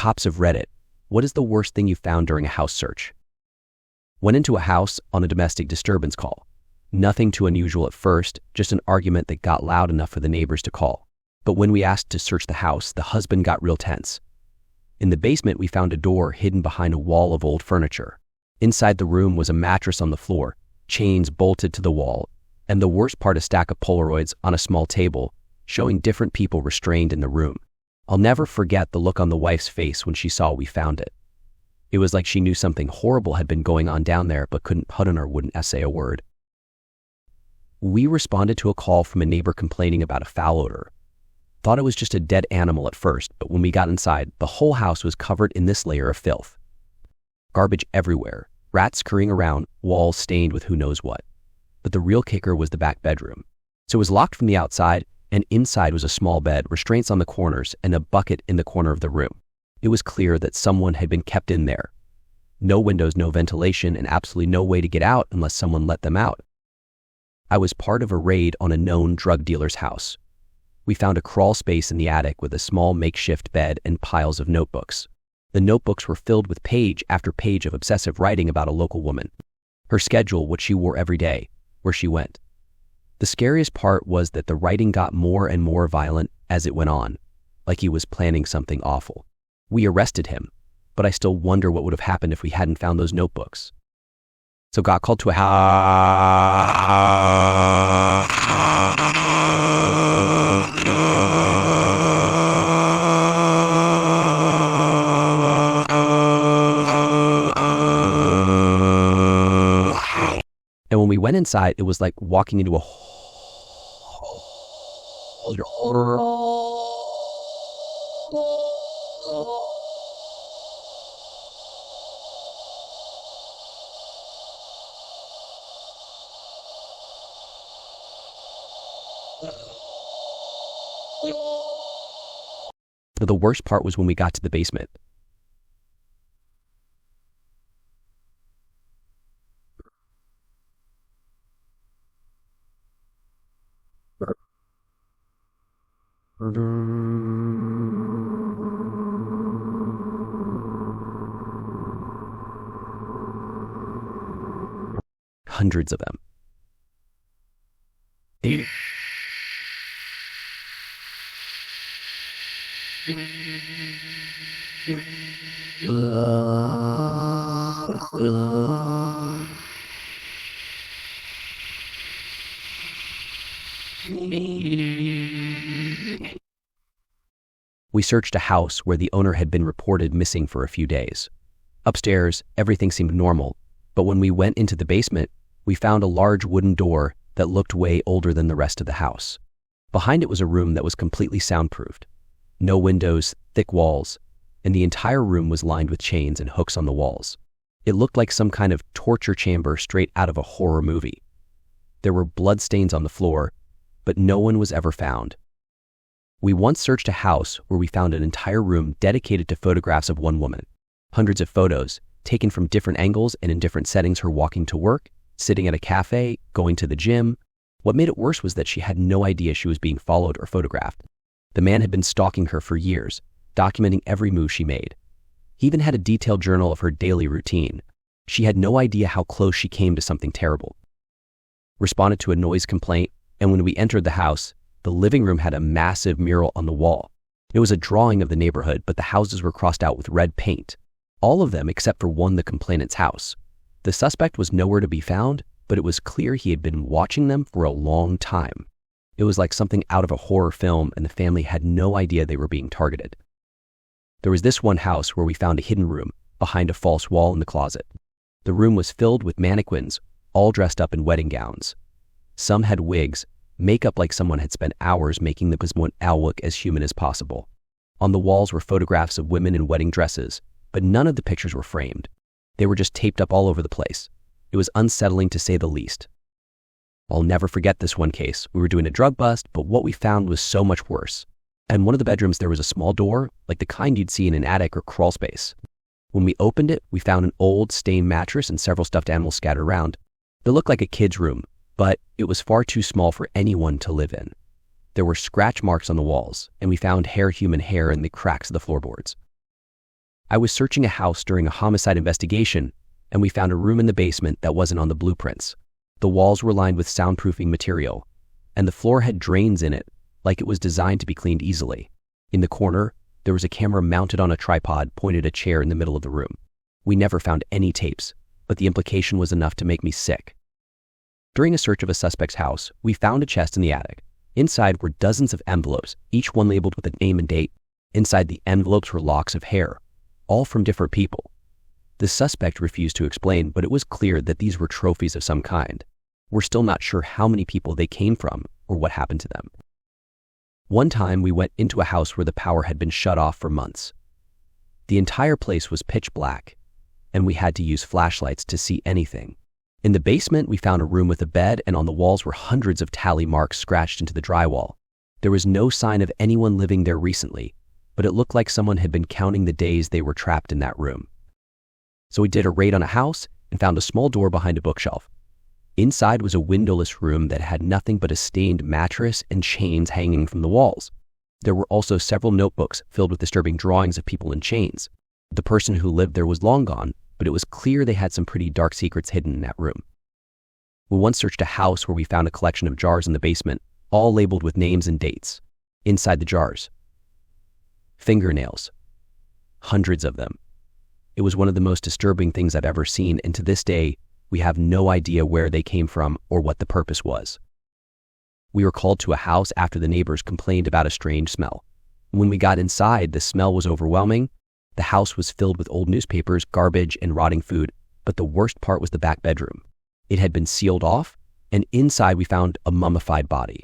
cops have read it. What is the worst thing you found during a house search? Went into a house on a domestic disturbance call. Nothing too unusual at first, just an argument that got loud enough for the neighbors to call. But when we asked to search the house, the husband got real tense. In the basement, we found a door hidden behind a wall of old furniture. Inside the room was a mattress on the floor, chains bolted to the wall, and the worst part, a stack of Polaroids on a small table, showing different people restrained in the room. I'll never forget the look on the wife's face when she saw we found it. It was like she knew something horrible had been going on down there but couldn't put on or wouldn't say a word. We responded to a call from a neighbor complaining about a foul odor. Thought it was just a dead animal at first, but when we got inside, the whole house was covered in this layer of filth. Garbage everywhere, rats scurrying around, walls stained with who knows what. But the real kicker was the back bedroom. So it was locked from the outside, and inside was a small bed, restraints on the corners, and a bucket in the corner of the room. It was clear that someone had been kept in there. No windows, no ventilation, and absolutely no way to get out unless someone let them out. I was part of a raid on a known drug dealer's house. We found a crawl space in the attic with a small makeshift bed and piles of notebooks. The notebooks were filled with page after page of obsessive writing about a local woman, her schedule, what she wore every day, where she went. The scariest part was that the writing got more and more violent as it went on, like he was planning something awful. We arrested him, but I still wonder what would have happened if we hadn't found those notebooks. So got called to a And when we went inside, it was like walking into a But the worst part was when we got to the basement. Hundreds of them. We searched a house where the owner had been reported missing for a few days. Upstairs, everything seemed normal, but when we went into the basement, we found a large wooden door that looked way older than the rest of the house. Behind it was a room that was completely soundproofed. No windows, thick walls, and the entire room was lined with chains and hooks on the walls. It looked like some kind of torture chamber straight out of a horror movie. There were bloodstains on the floor, but no one was ever found. We once searched a house where we found an entire room dedicated to photographs of one woman. Hundreds of photos, taken from different angles and in different settings, her walking to work, sitting at a cafe, going to the gym. What made it worse was that she had no idea she was being followed or photographed. The man had been stalking her for years, documenting every move she made. He even had a detailed journal of her daily routine. She had no idea how close she came to something terrible. Responded to a noise complaint, and when we entered the house, the living room had a massive mural on the wall. It was a drawing of the neighborhood, but the houses were crossed out with red paint. All of them except for one, the complainant's house. The suspect was nowhere to be found, but it was clear he had been watching them for a long time. It was like something out of a horror film, and the family had no idea they were being targeted. There was this one house where we found a hidden room behind a false wall in the closet. The room was filled with mannequins, all dressed up in wedding gowns. Some had wigs, makeup like someone had spent hours making them look as human as possible. On the walls were photographs of women in wedding dresses, but none of the pictures were framed. They were just taped up all over the place. It was unsettling to say the least. I'll never forget this one case. We were doing a drug bust, but what we found was so much worse. In one of the bedrooms, there was a small door, like the kind you'd see in an attic or crawl space. When we opened it, we found an old, stained mattress and several stuffed animals scattered around. It looked like a kid's room, but it was far too small for anyone to live in. There were scratch marks on the walls, and we found human hair in the cracks of the floorboards. I was searching a house during a homicide investigation, and we found a room in the basement that wasn't on the blueprints. The walls were lined with soundproofing material, and the floor had drains in it, like it was designed to be cleaned easily. In the corner, there was a camera mounted on a tripod pointed at a chair in the middle of the room. We never found any tapes, but the implication was enough to make me sick. During a search of a suspect's house, we found a chest in the attic. Inside were dozens of envelopes, each one labeled with a name and date. Inside the envelopes were locks of hair, all from different people. The suspect refused to explain, but it was clear that these were trophies of some kind. We're still not sure how many people they came from or what happened to them. One time we went into a house where the power had been shut off for months. The entire place was pitch black, and we had to use flashlights to see anything. In the basement, we found a room with a bed, and on the walls were hundreds of tally marks scratched into the drywall. There was no sign of anyone living there recently, but it looked like someone had been counting the days they were trapped in that room. So we did a raid on a house and found a small door behind a bookshelf. Inside was a windowless room that had nothing but a stained mattress and chains hanging from the walls. There were also several notebooks filled with disturbing drawings of people in chains. The person who lived there was long gone, but it was clear they had some pretty dark secrets hidden in that room. We once searched a house where we found a collection of jars in the basement, all labeled with names and dates. Inside the jars, fingernails. Hundreds of them. It was one of the most disturbing things I've ever seen, and to this day, we have no idea where they came from or what the purpose was. We were called to a house after the neighbors complained about a strange smell. When we got inside, the smell was overwhelming. The house was filled with old newspapers, garbage, and rotting food, but the worst part was the back bedroom. It had been sealed off, and inside we found a mummified body.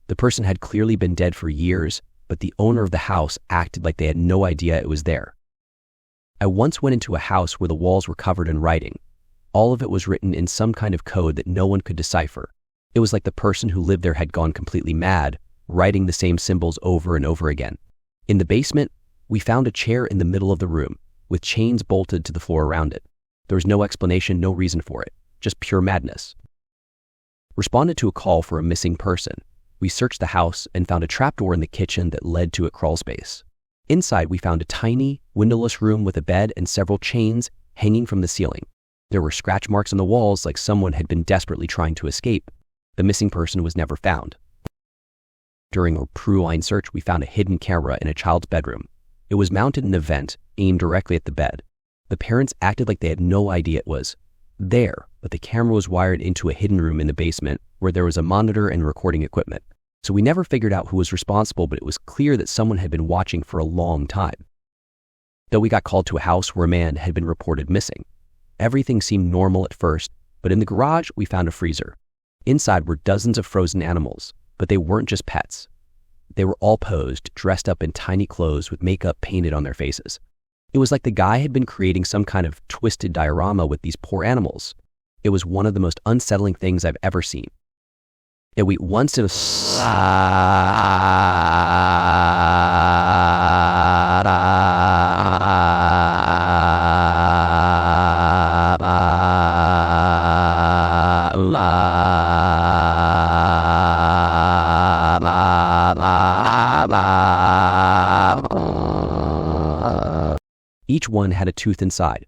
The person had clearly been dead for years, but the owner of the house acted like they had no idea it was there. I once went into a house where the walls were covered in writing. All of it was written in some kind of code that no one could decipher. It was like the person who lived there had gone completely mad, writing the same symbols over and over again. In the basement, we found a chair in the middle of the room, with chains bolted to the floor around it. There was no explanation, no reason for it, just pure madness. Responded to a call for a missing person. We searched the house and found a trapdoor in the kitchen that led to a crawl space. Inside, we found a tiny, windowless room with a bed and several chains hanging from the ceiling. There were scratch marks on the walls like someone had been desperately trying to escape. The missing person was never found. During a through-line search, we found a hidden camera in a child's bedroom. It was mounted in a vent aimed directly at the bed. The parents acted like they had no idea it was there, but the camera was wired into a hidden room in the basement where there was a monitor and recording equipment. So we never figured out who was responsible, but it was clear that someone had been watching for a long time. Though we got called to a house where a man had been reported missing. Everything seemed normal at first, but in the garage we found a freezer. Inside were dozens of frozen animals, but they weren't just pets. They were all posed, dressed up in tiny clothes with makeup painted on their faces. It was like the guy had been creating some kind of twisted diorama with these poor animals. It was one of the most unsettling things I've ever seen. And we once did Each one had a tooth inside.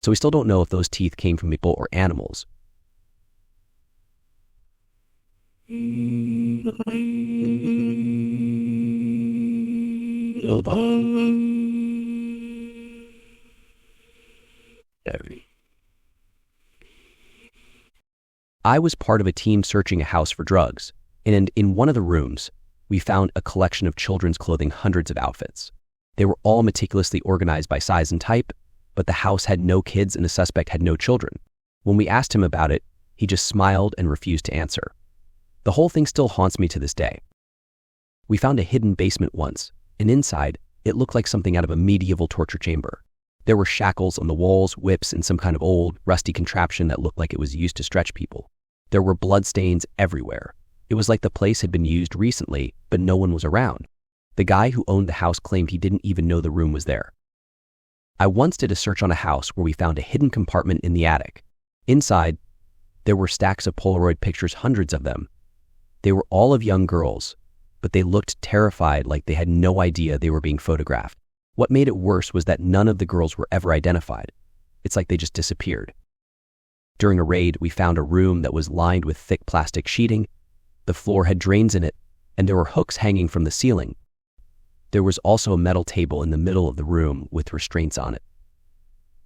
So we still don't know if those teeth came from people or animals. I was part of a team searching a house for drugs, and in one of the rooms, we found a collection of children's clothing, hundreds of outfits. They were all meticulously organized by size and type, but the house had no kids and the suspect had no children. When we asked him about it, he just smiled and refused to answer. The whole thing still haunts me to this day. We found a hidden basement once, and inside, it looked like something out of a medieval torture chamber. There were shackles on the walls, whips, and some kind of old, rusty contraption that looked like it was used to stretch people. There were bloodstains everywhere. It was like the place had been used recently, but no one was around. The guy who owned the house claimed he didn't even know the room was there. I once did a search on a house where we found a hidden compartment in the attic. Inside, there were stacks of Polaroid pictures, hundreds of them. They were all of young girls, but they looked terrified, like they had no idea they were being photographed. What made it worse was that none of the girls were ever identified. It's like they just disappeared. During a raid, we found a room that was lined with thick plastic sheeting. The floor had drains in it, and there were hooks hanging from the ceiling. There was also a metal table in the middle of the room with restraints on it.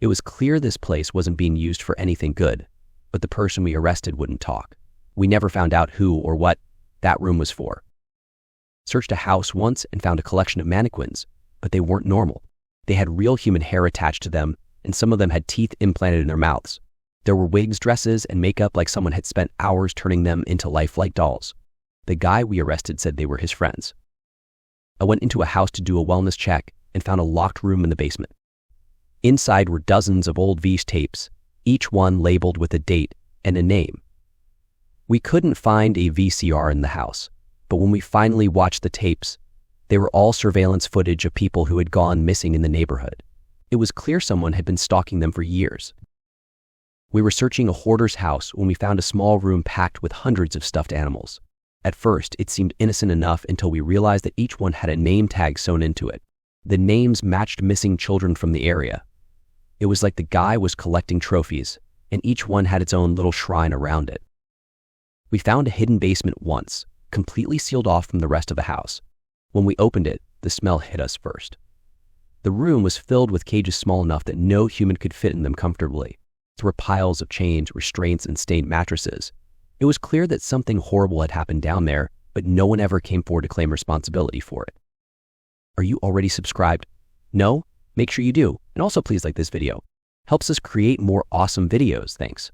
It was clear this place wasn't being used for anything good, but the person we arrested wouldn't talk. We never found out who or what that room was for. Searched a house once and found a collection of mannequins, but they weren't normal. They had real human hair attached to them, and some of them had teeth implanted in their mouths. There were wigs, dresses, and makeup like someone had spent hours turning them into lifelike dolls. The guy we arrested said they were his friends. I went into a house to do a wellness check and found a locked room in the basement. Inside were dozens of old VHS tapes, each one labeled with a date and a name. We couldn't find a VCR in the house, but when we finally watched the tapes, they were all surveillance footage of people who had gone missing in the neighborhood. It was clear someone had been stalking them for years. We were searching a hoarder's house when we found a small room packed with hundreds of stuffed animals. At first, it seemed innocent enough until we realized that each one had a name tag sewn into it. The names matched missing children from the area. It was like the guy was collecting trophies, and each one had its own little shrine around it. We found a hidden basement once, completely sealed off from the rest of the house. When we opened it, the smell hit us first. The room was filled with cages small enough that no human could fit in them comfortably. There were piles of chains, restraints, and stained mattresses. It was clear that something horrible had happened down there, but no one ever came forward to claim responsibility for it. Are you already subscribed? No? Make sure you do. And also please like this video. Helps us create more awesome videos. Thanks.